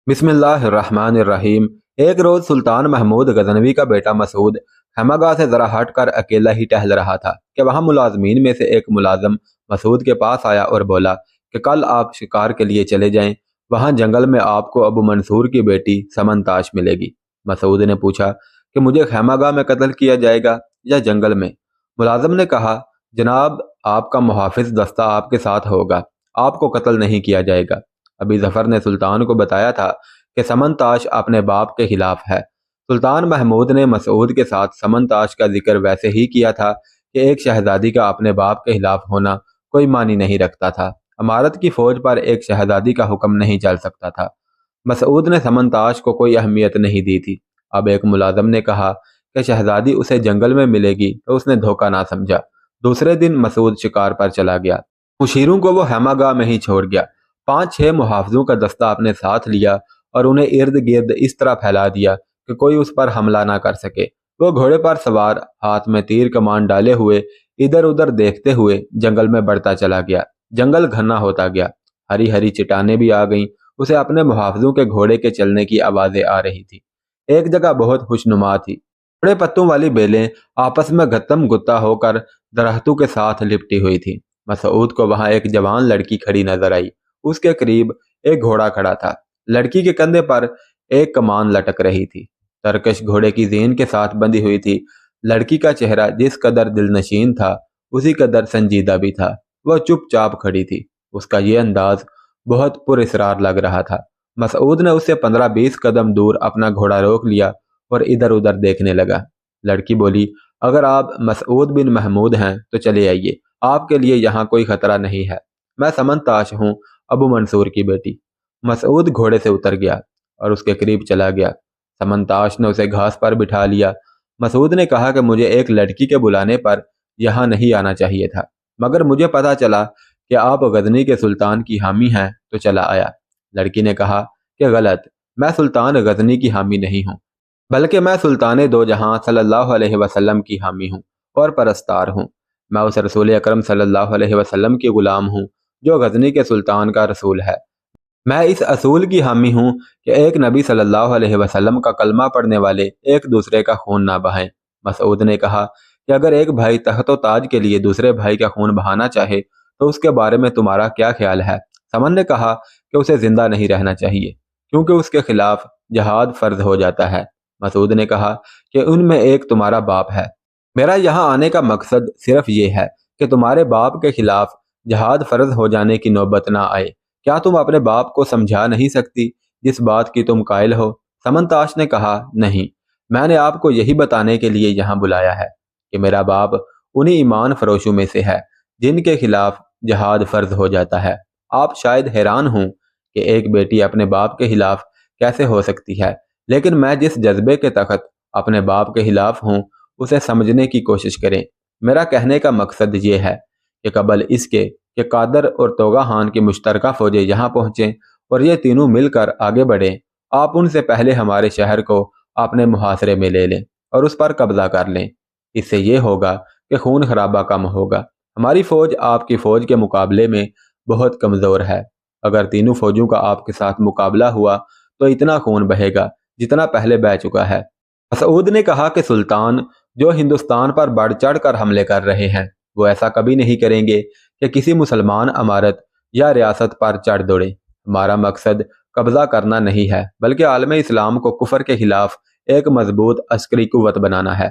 बिस्मिल्लाहिर्रहमानिर्रहीम। एक रोज सुल्तान महमूद गजनवी का बेटा मसूद खैमागाह से जरा हट कर अकेला ही टहल रहा था कि वहां मुलाजमीन में से एक मुलाजम मसूद के पास आया और बोला कि कल आप शिकार के लिए चले जाएं, वहां जंगल में आपको अबू मंसूर की बेटी समनताश मिलेगी। मसूद ने पूछा कि मुझे खैमागाह में कत्ल किया जाएगा या जंगल में? मुलाजम ने कहा, जनाब, आपका मुहाफिज दस्ता आपके साथ होगा, आपको कत्ल नहीं किया जाएगा। अभी जफर ने सुल्तान को बताया था कि समनताश अपने बाप के खिलाफ है। सुल्तान महमूद ने मसूद के साथ समनताश का जिक्र वैसे ही किया था कि एक शहजादी का अपने बाप के खिलाफ होना कोई मानी नहीं रखता था। अमारत की फौज पर एक शहजादी का हुक्म नहीं चल सकता था। मसूद ने समनताश को कोई अहमियत नहीं दी थी। अब एक मुलाजम ने कहा कि शहजादी उसे जंगल में मिलेगी तो उसने धोखा ना समझा। दूसरे दिन मसूद शिकार पर चला गया। मुशीरों को वो हैमागाह में ही छोड़ गया। 5-6 मुहाफिजों का दस्ता अपने साथ लिया और उन्हें इर्द गिर्द इस तरह फैला दिया कि कोई उस पर हमला ना कर सके। वो घोड़े पर सवार, हाथ में तीर कमान डाले हुए, इधर उधर देखते हुए जंगल में बढ़ता चला गया। जंगल घना होता गया, हरी हरी चट्टानें भी आ गईं। उसे अपने मुहाफिजों के घोड़े के चलने की आवाजें आ रही थी। एक जगह बहुत खुशनुमा थी। बड़े पत्तों वाली बेलें आपस में गत्तम गुत्ता होकर दरख्तों के साथ लिपटी हुई थी। मसूद को वहां एक जवान लड़की खड़ी नजर आई। उसके करीब एक घोड़ा खड़ा था। लड़की के कंधे पर एक कमान लटक रही थी। तरकश घोड़े की जीन के साथ बंधी हुई थी। लड़की का चेहरा जिस कदर दिलनशीन था, उसी कदर संजीदा भी था। वह चुपचाप खड़ी थी। उसका ये अंदाज बहुत पुरस्रार लग रहा था। मसूद ने उससे 15-20 कदम दूर अपना घोड़ा रोक लिया और इधर उधर देखने लगा। लड़की बोली, अगर आप मसूद बिन महमूद हैं तो चले आइए, आपके लिए यहाँ कोई खतरा नहीं है। मैं समनताश हूँ, अबू मंसूर की बेटी। मसूद घोड़े से उतर गया और उसके करीब चला गया। समनताश ने उसे घास पर बिठा लिया। मसूद ने कहा कि मुझे एक लड़की के बुलाने पर यहाँ नहीं आना चाहिए था, मगर मुझे पता चला कि आप गजनी के सुल्तान की हामी हैं तो चला आया। लड़की ने कहा कि गलत, मैं सुल्तान गजनी की हामी नहीं हूँ, बल्कि मैं सुल्तान दो जहां सल्लल्लाहु अलैहि वसल्लम की हामी हूँ और परस्तार हूँ। मैं उस रसूल अकरम सल्लल्लाहु अलैहि वसल्लम की गुलाम हूँ जो गजनी के सुल्तान का रसूल है। मैं इस असूल की हामी हूँ कि एक नबी सल्लल्लाहु अलैहि वसल्लम का कलमा पढ़ने वाले एक दूसरे का खून ना बहाएं। मसूद ने कहा कि अगर एक भाई तख्त ताज के लिए दूसरे भाई का खून बहाना चाहे तो उसके बारे में तुम्हारा क्या ख्याल है? समन ने कहा कि उसे जिंदा नहीं रहना चाहिए, क्योंकि उसके खिलाफ जहाद फर्ज हो जाता है। मसूद ने कहा कि उनमें एक तुम्हारा बाप है। मेरा यहाँ आने का मकसद सिर्फ ये है कि तुम्हारे बाप के खिलाफ जहाद फर्ज हो जाने की नौबत ना आए। क्या तुम अपने बाप को समझा नहीं सकती जिस बात की तुम कायल हो? समनताश ने कहा, नहीं, मैंने आपको यही बताने के लिए यहाँ बुलाया है कि मेरा बाप उन्हीं ईमान फरोशों में से है जिनके खिलाफ जहाद फर्ज हो जाता है। आप शायद हैरान हों कि एक बेटी अपने बाप के खिलाफ कैसे हो सकती है, लेकिन मैं जिस जज्बे के तहत अपने बाप के खिलाफ हूँ उसे समझने की कोशिश करें। मेरा कहने का मकसद ये है कि कबल इसके कि कादर और तोगा खान की मुश्तरका फौजें यहाँ पहुँचें और ये तीनों मिलकर आगे बढ़ें, आप उनसे पहले हमारे शहर को अपने मुहासरे में ले लें और उस पर कब्जा कर लें। इससे ये होगा कि खून खराबा कम होगा। हमारी फौज आपकी फौज के मुकाबले में बहुत कमज़ोर है। अगर तीनों फौजों का आपके साथ मुकाबला हुआ तो इतना खून बहेगा जितना पहले बह चुका है। मसूद ने कहा कि सुल्तान जो हिंदुस्तान पर बढ़ चढ़ कर हमले कर रहे हैं, वो ऐसा कभी नहीं करेंगे कि किसी मुसलमान अमारत या रियासत पर चढ़ दौड़े। हमारा मकसद कब्जा करना नहीं है, बल्कि आलम इस्लाम को कुफर के खिलाफ एक मजबूत अस्करी कुव्वत बनाना है।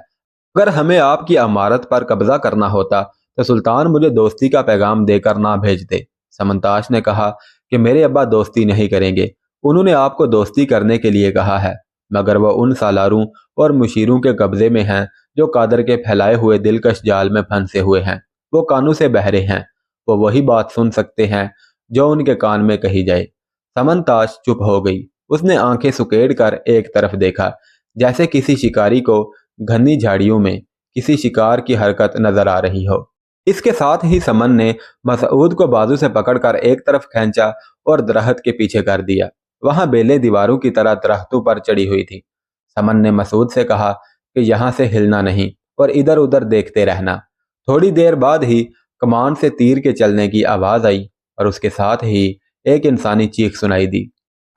अगर हमें आपकी अमारत पर कब्जा करना होता तो सुल्तान मुझे दोस्ती का पैगाम देकर ना भेजते। समनताश ने कहा कि मेरे अब्बा दोस्ती नहीं करेंगे, उन्होंने आपको दोस्ती करने के लिए कहा है, मगर वह उन सालारों और मुशीरों के कब्जे में हैं जो कादर के फैलाए हुए दिलकश जाल में फंसे हुए हैं। वो कानों से बहरे हैं, वो वही बात सुन सकते हैं जो उनके कान में कही जाए। समनताश चुप हो गई। उसने आंखें सुकेड़ कर एक तरफ देखा, जैसे किसी शिकारी को घनी झाड़ियों में किसी शिकार की हरकत नजर आ रही हो। इसके साथ ही समन ने मसूद को बाजू से पकड़कर एक तरफ खींचा और दरख्त के पीछे कर दिया। वहां बेलें दीवारों की तरह दरख्तों पर चढ़ी हुई थी। समन ने मसूद से कहा कि यहाँ से हिलना नहीं और इधर उधर देखते रहना। थोड़ी देर बाद ही कमान से तीर के चलने की आवाज आई और उसके साथ ही एक इंसानी चीख सुनाई दी।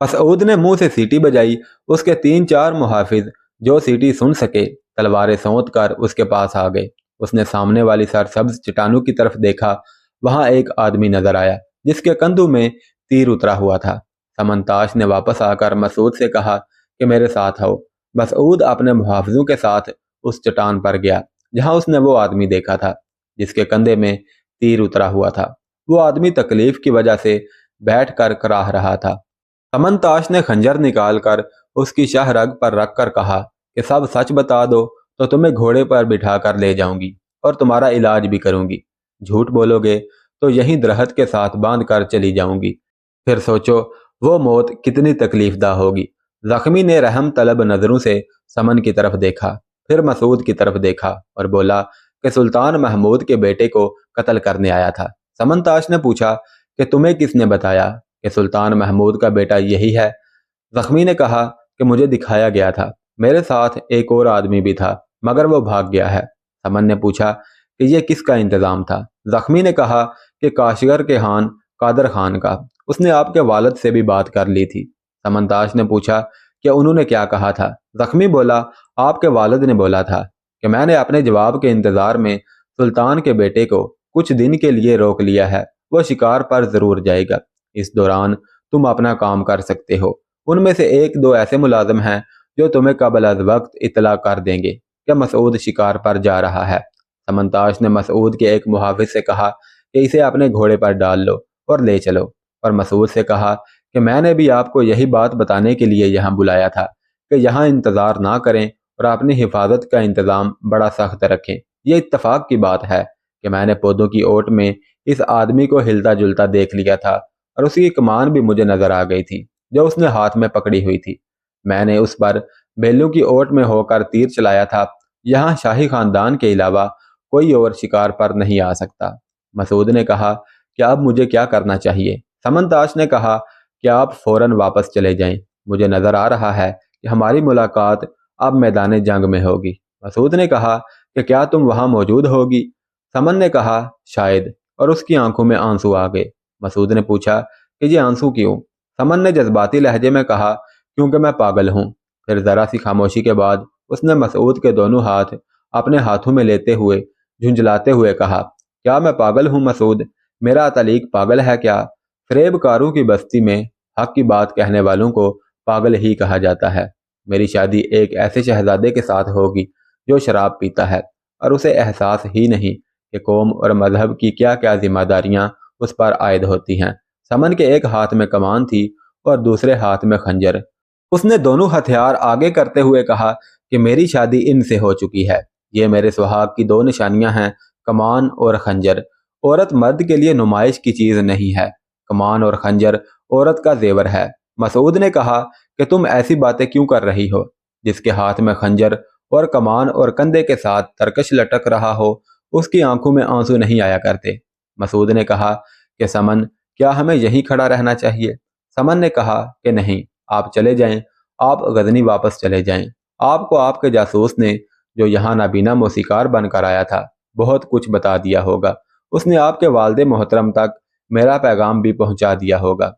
مسعود ने मुंह से सीटी बजाई। उसके 3-4 मुहाफिज जो सीटी सुन सके तलवारें सौंत कर उसके पास आ गए। उसने सामने वाली सरसब्ज चट्टानों की तरफ देखा। वहां एक आदमी नजर आया जिसके कंधों में तीर उतरा हुआ था। समनताश ने वापस आकर मसूद से कहा कि मेरे साथ आओ। मसूद अपने मुहाफिजों के साथ उस चट्टान पर गया जहां उसने वो आदमी देखा था जिसके कंधे में तीर उतरा हुआ था। वो आदमी तकलीफ की वजह से बैठ कर कराह रहा था। समनताश ने खंजर निकालकर उसकी शाह रग पर रख कर कहा कि सब सच बता दो तो तुम्हें घोड़े पर बिठा कर ले जाऊंगी और तुम्हारा इलाज भी करूंगी। झूठ बोलोगे तो यहीं दरख्त के साथ बांध कर चली जाऊंगी। फिर सोचो वो मौत कितनी तकलीफदा होगी। जख्मी ने रहम तलब नजरों से समन की तरफ देखा, फिर मसूद की तरफ देखा और बोला कि सुल्तान महमूद के बेटे को कत्ल करने आया था। समनताश ने पूछा कि तुम्हें किसने बताया कि सुल्तान महमूद का बेटा यही है? जख्मी ने कहा कि मुझे दिखाया गया था। मेरे साथ एक और आदमी भी था मगर वो भाग गया है। समन ने पूछा कि यह किसका इंतजाम था? जख्मी ने कहा कि काशगर के खान कादर खान का। उसने आपके वालिद से भी बात कर ली थी। समनताश ने पूछा कि उन्होंने क्या कहा था? जख्मी बोला आपके वालिद ने बोला था कि मैंने अपने जवाब के इंतजार में सुल्तान के बेटे को कुछ दिन के लिए रोक लिया है। वो शिकार पर जरूर जाएगा। इस दौरान तुम अपना काम कर सकते हो। उनमें से एक दो ऐसे मुलाजिम हैं जो तुम्हें कबल अज वक्त इतला कर देंगे कि मसूद शिकार पर जा रहा है। समनताश ने मसूद के एक मुहाफिज से कहा कि इसे अपने घोड़े पर डाल लो और ले चलो, और मसूद से कहा कि मैंने भी आपको यही बात बताने के लिए यहाँ बुलाया था कि यहाँ इंतज़ार ना करें और अपनी हिफाजत का इंतज़ाम बड़ा सख्त रखें। यह इत्तफाक की बात है कि मैंने पौधों की ओट में इस आदमी को हिलता जुलता देख लिया था और उसकी कमान भी मुझे नजर आ गई थी जो उसने हाथ में पकड़ी हुई थी। मैंने उस पर बेलों की ओट में होकर तीर चलाया था। यहाँ शाही खानदान के अलावा कोई और शिकार पर नहीं आ सकता। मसूद ने कहा कि अब मुझे क्या करना चाहिए? समनताश ने कहा कि आप फौरन वापस चले जाएं। मुझे नजर आ रहा है कि हमारी मुलाकात अब मैदान जंग में होगी। मसूद ने कहा कि क्या तुम वहां मौजूद होगी? समन ने कहा शायद, और उसकी आंखों में आंसू आ गए। मसूद ने पूछा कि ये आंसू क्यों? समन ने जज्बाती लहजे में कहा क्योंकि मैं पागल हूँ। फिर जरा सी खामोशी के बाद उसने मसूद के दोनों हाथ अपने हाथों में लेते हुए झुंझलाते हुए कहा क्या मैं पागल हूँ मसूद? मेरा अतलीक पागल है क्या? फरेबकारों की बस्ती में हक की बात कहने वालों को पागल ही कहा जाता है। मेरी शादी एक ऐसे शहजादे के साथ होगी जो शराब पीता है और उसे एहसास ही नहीं कि कौम और मजहब की क्या क्या जिम्मेदारियां उस पर आयद होती हैं। समन के एक हाथ में कमान थी और दूसरे हाथ में खंजर। उसने दोनों हथियार आगे करते हुए कहा कि मेरी शादी इनसे हो चुकी है। ये मेरे सुहाग की दो निशानियां हैं, कमान और खंजर। औरत मर्द के लिए नुमाइश की चीज नहीं है। कमान और खंजर औरत का जेवर है। मसूद ने कहा कि तुम ऐसी बातें क्यों कर रही हो? जिसके हाथ में खंजर और कमान और कंधे के साथ तरकश लटक रहा हो उसकी आंखों में आंसू नहीं आया करते। मसूद ने कहा कि समन, क्या हमें यहीं खड़ा रहना चाहिए? समन ने कहा कि नहीं, आप चले जाएं। आप गजनी वापस चले जाएं। आपको आपके जासूस ने जो यहाँ नाबीना मौसीकार बनकर आया था बहुत कुछ बता दिया होगा। उसने आपके वालिद मोहतरम तक मेरा पैगाम भी पहुंचा दिया होगा।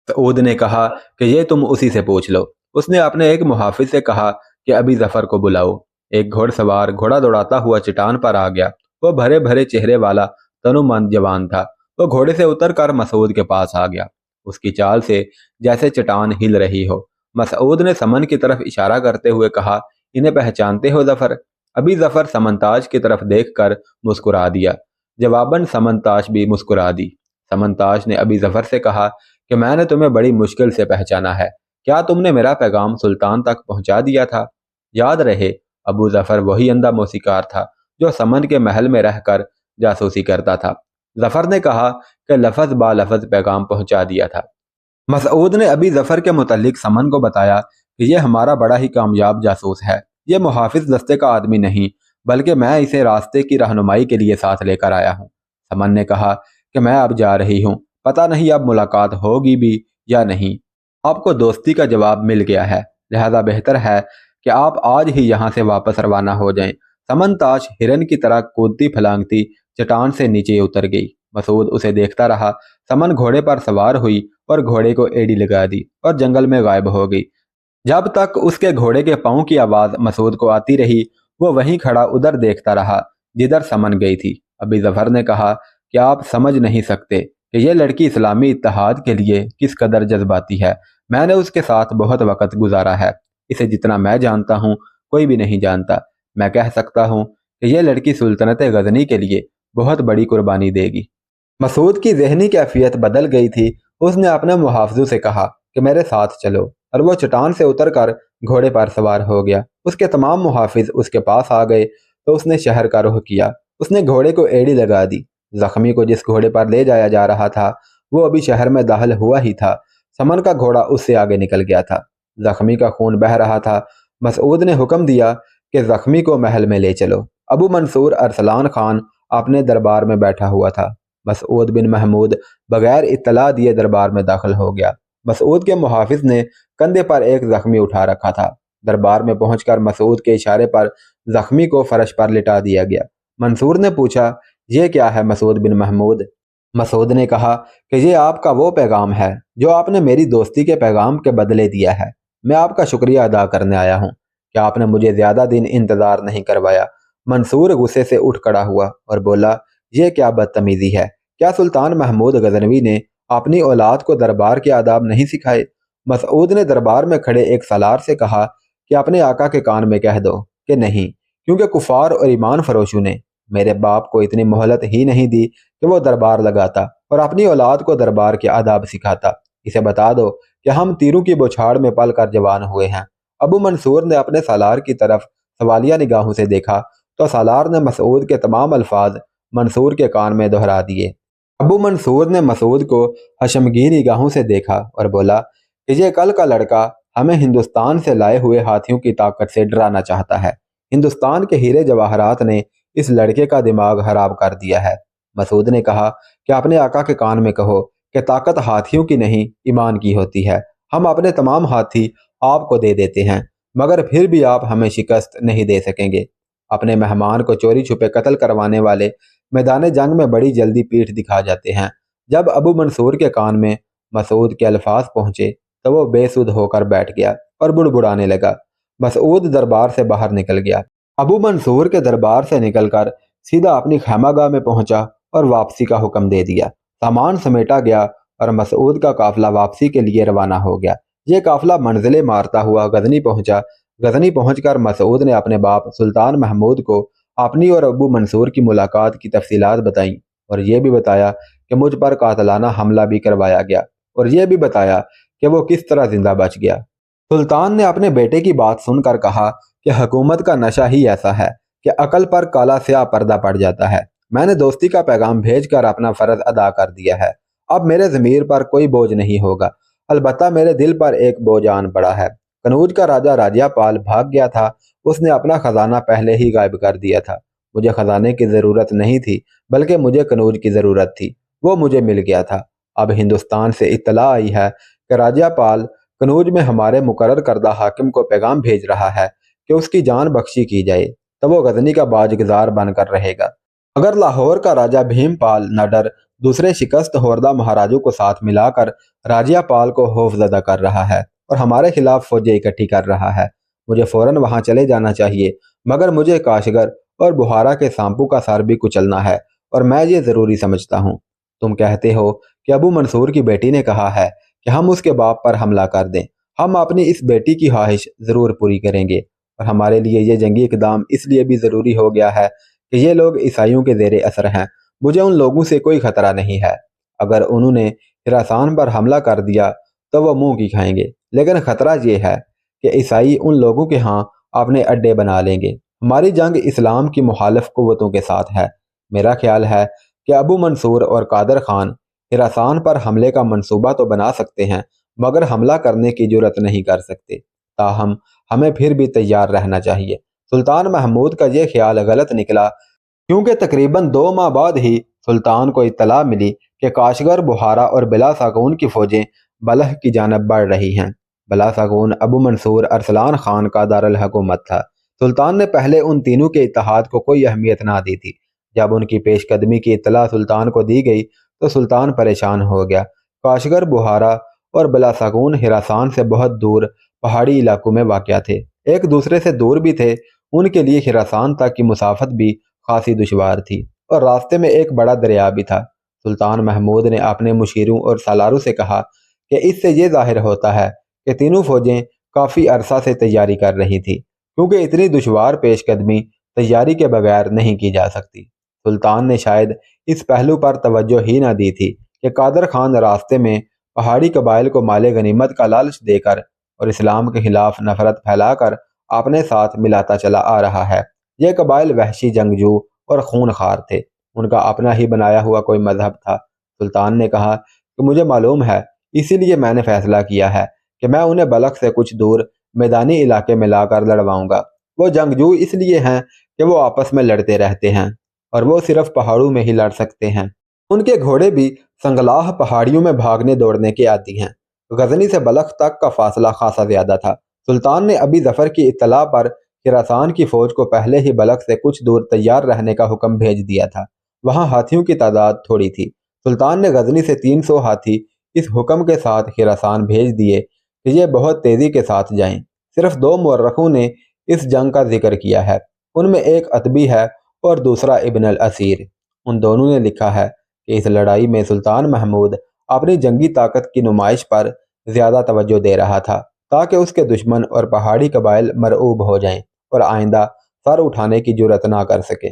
सऊद ने कहा कि ये तुम उसी से पूछ लो। उसने अपने एक मुहाफिज से कहा कि अभी जफर को बुलाओ। एक घोड़सवार घोड़ा दौड़ाता हुआ चट्टान पर आ गया। वो भरे भरे चेहरे वाला तनुमंद जवान था। वो घोड़े से उतर कर मसूद के पास आ गया, उसकी चाल से जैसे चट्टान हिल रही हो। मसूद ने समन की तरफ इशारा करते हुए कहा, इन्हें पहचानते हो जफर? अभी जफर समनताज की तरफ देखकर मुस्कुरा दिया। जवाबन समनताज भी मुस्कुरा दी। समनताज ने अभी जफर से कहा कि मैंने तुम्हें बड़ी मुश्किल से पहचाना है। क्या तुमने मेरा पैगाम सुल्तान तक पहुंचा दिया था? याद रहे, अबू जफर वही अंधा मौसीकार था जो समन के महल में रहकर जासूसी करता था। जफर ने कहा कि लफज बा लफज पैगाम पहुंचा दिया था। मसूद ने अभी जफर के मुतालिक समन को बताया कि यह हमारा बड़ा ही कामयाब जासूस है। यह मुहाफिज दस्ते का आदमी नहीं बल्कि मैं इसे रास्ते की रहनुमाई के लिए साथ लेकर आया हूँ। समन ने कहा कि मैं अब जा रही हूँ, पता नहीं अब मुलाकात होगी भी या नहीं। आपको दोस्ती का जवाब मिल गया है, लिहाजा बेहतर है कि आप आज ही यहाँ से वापस रवाना हो जाएं। समनताज हिरन की तरह कूदती फलांगती चट्टान से नीचे उतर गई। मसूद उसे देखता रहा। समन घोड़े पर सवार हुई और घोड़े को एड़ी लगा दी और जंगल में गायब हो गई। जब तक उसके घोड़े के पाँव की आवाज़ मसूद को आती रही, वो वहीं खड़ा उधर देखता रहा जिधर समन गई थी। अभी जफर ने कहा कि आप समझ नहीं सकते कि यह लड़की इस्लामी इत्तेहाद के लिए किस कदर जज्बाती है। मैंने उसके साथ बहुत वक्त गुजारा है। इसे जितना मैं जानता हूँ कोई भी नहीं जानता। मैं कह सकता हूँ कि यह लड़की सुल्तनत गजनी के लिए बहुत बड़ी कुर्बानी देगी। मसूद की जहनी कैफियत बदल गई थी। उसने अपने मुहाफिजों से कहा कि मेरे साथ चलो, और वो चट्टान से उतरकर घोड़े पर सवार हो गया। उसके तमाम मुहाफिज उसके पास आ गए तो उसने शहर का रुख किया। उसने घोड़े को एड़ी लगा दी। जख्मी को जिस घोड़े पर ले जाया जा रहा था वो अभी शहर में दाखिल हुआ ही था। समन का घोड़ा उससे आगे निकल गया था। जख्मी का खून बह रहा था। मसूद ने हुक्म दिया कि जख्मी को महल में ले चलो। अबू मंसूर अरसलान खान अपने दरबार में बैठा हुआ था। मसूद बिन महमूद बगैर इत्तला दिए दरबार में दाखिल हो गया। मसूद के मुहाफिज ने कंधे पर एक जख्मी उठा रखा था। दरबार में पहुंचकर मसूद के इशारे पर जख्मी को फर्श पर लिटा दिया गया। मंसूर ने पूछा, ये क्या है मसूद बिन महमूद? मसूद ने कहा कि ये आपका वो पैगाम है जो आपने मेरी दोस्ती के पैगाम के बदले दिया है। मैं आपका शुक्रिया अदा करने आया हूँ कि आपने मुझे ज्यादा दिन इंतजार नहीं करवाया। मंसूर गुस्से से उठ खड़ा हुआ और बोला, यह क्या बदतमीजी है? क्या सुल्तान महमूद गजनवी ने अपनी औलाद को दरबार के आदाब नहीं सिखाए? मसूद ने दरबार में खड़े एक सालार से कहा कि अपने आका के कान में कह दो कि नहीं, क्योंकि कुफार और ईमान फरोशों ने मेरे बाप को इतनी मोहलत ही नहीं दी कि वो दरबार लगाता और अपनी औलाद को दरबार के आदाब सिखाता। इसे बता दो कि हम तीरों की बौछार में पल कर जवान हुए हैं। अबू मंसूर ने अपने सालार की तरफ सवालिया निगाहों से देखा तो सालार ने मसूद के तमाम अल्फाज मंसूर के कान में दोहरा दिए। अबू मंसूर ने मसूद को हशमगीन निगाहों से देखा और बोला कि ये कल का लड़का हमें हिंदुस्तान से लाए हुए हाथियों की ताकत से डराना चाहता है। हिंदुस्तान के हीरे जवाहरात ने इस लड़के का दिमाग खराब कर दिया है। मसूद ने कहा कि अपने आका के कान में कहो कि ताकत हाथियों की नहीं ईमान की होती है। हम अपने तमाम हाथी आपको दे देते हैं मगर फिर भी आप हमें शिकस्त नहीं दे सकेंगे। अपने मेहमान को चोरी छुपे कत्ल करवाने वाले मैदान जंग में बड़ी जल्दी पीठ दिखा जाते हैं। जब अबू मंसूर के कान में मसूद के अल्फाज पहुंचे तो वो बेसुध होकर बैठ गया और बुड़बुड़ाने लगा। मसूद दरबार से बाहर निकल गया। अबू मंसूर के दरबार से निकलकर सीधा अपनी खैमागाह में पहुंचा और वापसी का हुक्म दे दिया। सामान समेटा गया और मसूद का काफिला वापसी के लिए रवाना हो गया। ये काफिला मंजिले मारता हुआ गजनी पहुंचा। गजनी पहुंचकर मसूद ने अपने बाप सुल्तान महमूद को अपनी और अबू मंसूर की मुलाकात की तफसीलात बताई और ये भी बताया कि मुझ पर कातलाना हमला भी करवाया गया और ये भी बताया कि वो किस तरह जिंदा बच गया। सुल्तान ने अपने बेटे की बात सुनकर कहा कि हुकूमत का नशा ही ऐसा है कि अकल पर काला स्याह पर्दा पड़ जाता है। मैंने दोस्ती का पैगाम भेजकर अपना फर्ज अदा कर दिया है। अब मेरे ज़मीर पर कोई बोझ नहीं होगा। अलबत्ता मेरे दिल पर एक बोझ आन पड़ा है। कनौज का राजा राज्यपाल भाग गया था। उसने अपना खजाना पहले ही गायब कर दिया था। मुझे खजाने की ज़रूरत नहीं थी बल्कि मुझे कनौज की ज़रूरत थी। वो मुझे मिल गया था। अब हिंदुस्तान से इत्तला आई है कि राज्यपाल कनौज में हमारे मुकर्रर करदा हाकिम को पैगाम भेज रहा है कि उसकी जान बख्शी की जाए, तो वो गजनी का बाजगुजार बनकर रहेगा। अगर लाहौर का राजा भीमपाल नडर दूसरे शिकस्त होरदा महाराजों को साथ मिलाकर राज्यपाल को खौफजदा कर रहा है और हमारे खिलाफ फौजें इकट्ठी कर रहा है, मुझे फौरन वहां चले जाना चाहिए। मगर मुझे काशगर और बुहारा के सांपू का सार भी कुचलना है और मैं ये जरूरी समझता हूँ। तुम कहते हो कि अबू मंसूर की बेटी ने कहा है कि हम उसके बाप पर हमला कर दें। हम अपनी इस बेटी की ख्वाहिश जरूर पूरी करेंगे और हमारे लिए ये जंगी इकदाम इसलिए भी ज़रूरी हो गया है कि ये लोग ईसाइयों के ज़ेरे असर हैं। मुझे उन लोगों से कोई ख़तरा नहीं है। अगर उन्होंने खरासान पर हमला कर दिया तो वो मुंह की खाएंगे, लेकिन ख़तरा ये है कि ईसाई उन लोगों के यहाँ अपने अड्डे बना लेंगे। हमारी जंग इस्लाम की मुखालिफ कुव्वतों के साथ है। मेरा ख्याल है कि अबू मंसूर और कादर खान खरासान पर हमले का मंसूबा तो बना सकते हैं मगर हमला करने की जुर्रत नहीं कर सकते। ताहम हमें फिर भी तैयार रहना चाहिए। सुल्तान महमूद का यह ख्याल गलत निकला क्योंकि तकरीबन 2 माह बाद ही सुल्तान को इत्तला मिली कि काशगर, बुहारा और बिलासागून की फौजें बलह की जानब बढ़ रही हैं। बिलासागून अबू मंसूर अरसलान खान का दारुल हुकूमत था। सुल्तान ने पहले उन तीनों के इत्तेहाद को कोई अहमियत ना दी थी। जब उनकी पेशकदमी की इत्तला सुल्तान को दी गई तो सुल्तान परेशान हो गया। کاشگر بہارا اور بلاسکون ہراسان سے بہت دور پہاڑی علاقوں میں واقع تھے، ایک دوسرے سے دور بھی تھے۔ ان کے لیے ہراسان تک کی مسافت بھی خاصی دشوار تھی اور راستے میں ایک بڑا دریا بھی تھا۔ سلطان محمود نے اپنے مشیروں اور سالاروں سے کہا کہ اس سے یہ ظاہر ہوتا ہے کہ تینوں فوجیں کافی عرصہ سے تیاری کر رہی تھی، کیونکہ اتنی دشوار پیش قدمی تیاری کے بغیر نہیں کی جا سکتی۔ سلطان نے شاید اس پہلو پر توجہ ہی نہ دی تھی کہ قادر خان راستے میں پہاڑی قبائل کو مال غنیمت کا لالچ دے کر اور اسلام کے خلاف نفرت پھیلا کر اپنے ساتھ ملاتا چلا آ رہا ہے۔ یہ قبائل وحشی جنگجو اور خون خوار تھے، ان کا اپنا ہی بنایا ہوا کوئی مذہب تھا۔ سلطان نے کہا کہ مجھے معلوم ہے، اسی لیے میں نے فیصلہ کیا ہے کہ میں انہیں بلخ سے کچھ دور میدانی علاقے میں لا کر لڑواؤں گا۔ وہ جنگجو اس لیے ہیں کہ وہ آپس میں لڑتے رہتے ہیں اور وہ صرف پہاڑوں میں ہی لڑ سکتے ہیں۔ ان کے گھوڑے بھی سنگلاہ پہاڑیوں میں بھاگنے دوڑنے کے عادی ہیں۔ غزنی سے بلخ تک کا فاصلہ خاصا زیادہ تھا۔ سلطان نے ابی ظفر کی اطلاع پر خراسان کی فوج کو پہلے ہی بلخ سے کچھ دور تیار رہنے کا حکم بھیج دیا تھا۔ وہاں ہاتھیوں کی تعداد تھوڑی تھی۔ سلطان نے غزنی سے 300 ہاتھی اس حکم کے ساتھ خراسان بھیج دیے کہ یہ بہت تیزی کے ساتھ جائیں۔ صرف 2 مورخوں نے اس جنگ کا ذکر کیا ہے، ان میں ایک عتبی ہے اور دوسرا ابن الاسیر۔ ان دونوں نے لکھا ہے کہ اس لڑائی میں سلطان محمود اپنی جنگی طاقت کی نمائش پر زیادہ توجہ دے رہا تھا تاکہ اس کے دشمن اور پہاڑی قبائل مرعوب ہو جائیں اور آئندہ سر اٹھانے کی جرأت نہ کر سکیں۔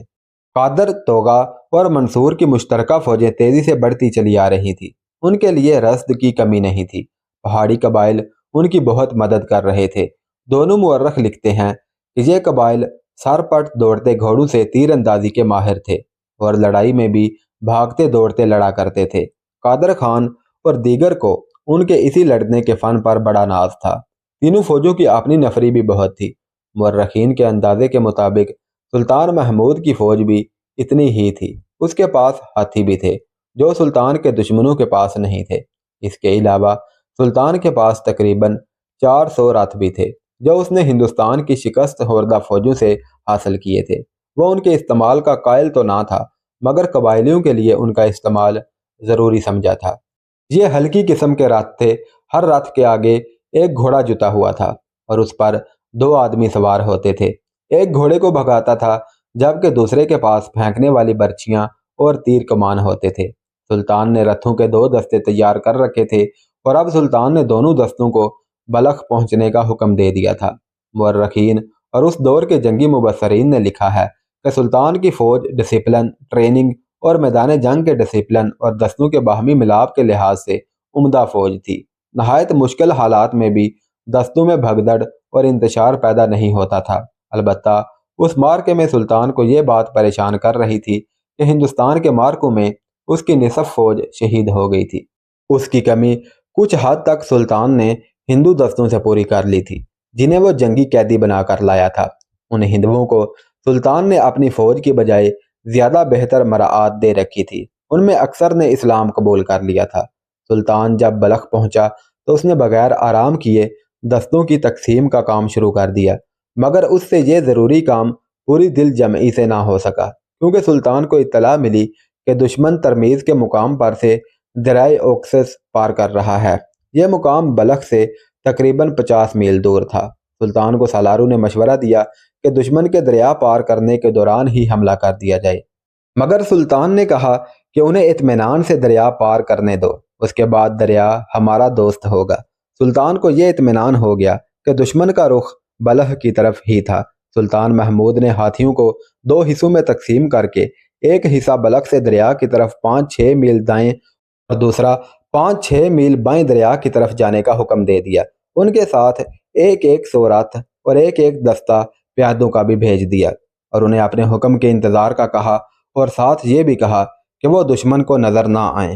قادر، توغا اور منصور کی مشترکہ فوجیں تیزی سے بڑھتی چلی آ رہی تھی۔ ان کے لیے رسد کی کمی نہیں تھی۔ پہاڑی قبائل ان کی بہت مدد کر رہے تھے۔ دونوں مورخ لکھتے ہیں کہ یہ قبائل سر پٹ دوڑتے گھوڑوں سے تیر اندازی کے ماہر تھے اور لڑائی میں بھی بھاگتے دوڑتے لڑا کرتے تھے۔ قادر خان اور دیگر کو ان کے اسی لڑنے کے فن پر بڑا ناز تھا۔ تینوں فوجوں کی اپنی نفری بھی بہت تھی۔ مورخین کے اندازے کے مطابق سلطان محمود کی فوج بھی اتنی ہی تھی۔ اس کے پاس ہاتھی بھی تھے جو سلطان کے دشمنوں کے پاس نہیں تھے۔ اس کے علاوہ سلطان کے پاس تقریباً 400 رتھ بھی تھے جو اس نے ہندوستان کی شکست خوردہ فوجوں سے حاصل کیے تھے۔ وہ ان کے استعمال کا قائل تو نہ تھا، مگر قبائلیوں کے لیے ان کا استعمال ضروری سمجھا تھا۔ یہ ہلکی قسم کے رتھ تھے۔ ہر رتھ کے آگے ایک گھوڑا جتا ہوا تھا اور اس پر 2 آدمی سوار ہوتے تھے۔ ایک گھوڑے کو بھگاتا تھا جبکہ دوسرے کے پاس پھینکنے والی برچیاں اور تیر کمان ہوتے تھے۔ سلطان نے رتھوں کے 2 دستے تیار کر رکھے تھے اور اب سلطان نے دونوں دستوں کو بلخ پہنچنے کا حکم دے دیا تھا۔ مورخین اور اس دور کے جنگی مبصرین نے لکھا ہے کہ سلطان کی فوج ڈسپلن، ٹریننگ اور میدان جنگ کے ڈسپلن اور دستوں کے باہمی ملاپ کے لحاظ سے عمدہ فوج تھی۔ نہایت مشکل حالات میں بھی دستوں میں بھگدڑ اور انتشار پیدا نہیں ہوتا تھا۔ البتہ اس مارکے میں سلطان کو یہ بات پریشان کر رہی تھی کہ ہندوستان کے مارکوں میں اس کی نصف فوج شہید ہو گئی تھی۔ اس کی کمی کچھ حد تک سلطان نے ہندو دستوں سے پوری کر لی تھی جنہیں وہ جنگی قیدی بنا کر لایا تھا۔ ان ہندوؤں کو سلطان نے اپنی فوج کی بجائے زیادہ بہتر مراعات دے رکھی تھی۔ ان میں اکثر نے اسلام قبول کر لیا تھا۔ سلطان جب بلخ پہنچا تو اس نے بغیر آرام کیے دستوں کی تقسیم کا کام شروع کر دیا، مگر اس سے یہ ضروری کام پوری دل جمعی سے نہ ہو سکا، کیونکہ سلطان کو اطلاع ملی کہ دشمن ترمیز کے مقام پر سے دریائے اوکسس پار کر رہا ہے۔ یہ مقام بلخ سے تقریباً 50 میل دور تھا۔ سلطان کو سالاروں نے مشورہ دیا کہ دشمن کے دریا پار کرنے کے دوران ہی حملہ کر دیا جائے، مگر سلطان نے کہا کہ انہیں اطمینان سے دریا پار کرنے دو، اس کے بعد دریا ہمارا دوست ہوگا۔ سلطان کو یہ اطمینان ہو گیا کہ دشمن کا رخ بلخ کی طرف ہی تھا۔ سلطان محمود نے ہاتھیوں کو 2 حصوں میں تقسیم کر کے ایک حصہ بلخ سے دریا کی طرف 5-6 میل دائیں اور دوسرا 5-6 میل بائیں دریا کی طرف جانے کا حکم دے دیا۔ ان کے ساتھ 100 رتھ اور ایک دستہ پیادوں کا بھی بھیج دیا اور انہیں اپنے حکم کے انتظار کا کہا اور ساتھ یہ بھی کہا کہ وہ دشمن کو نظر نہ آئیں۔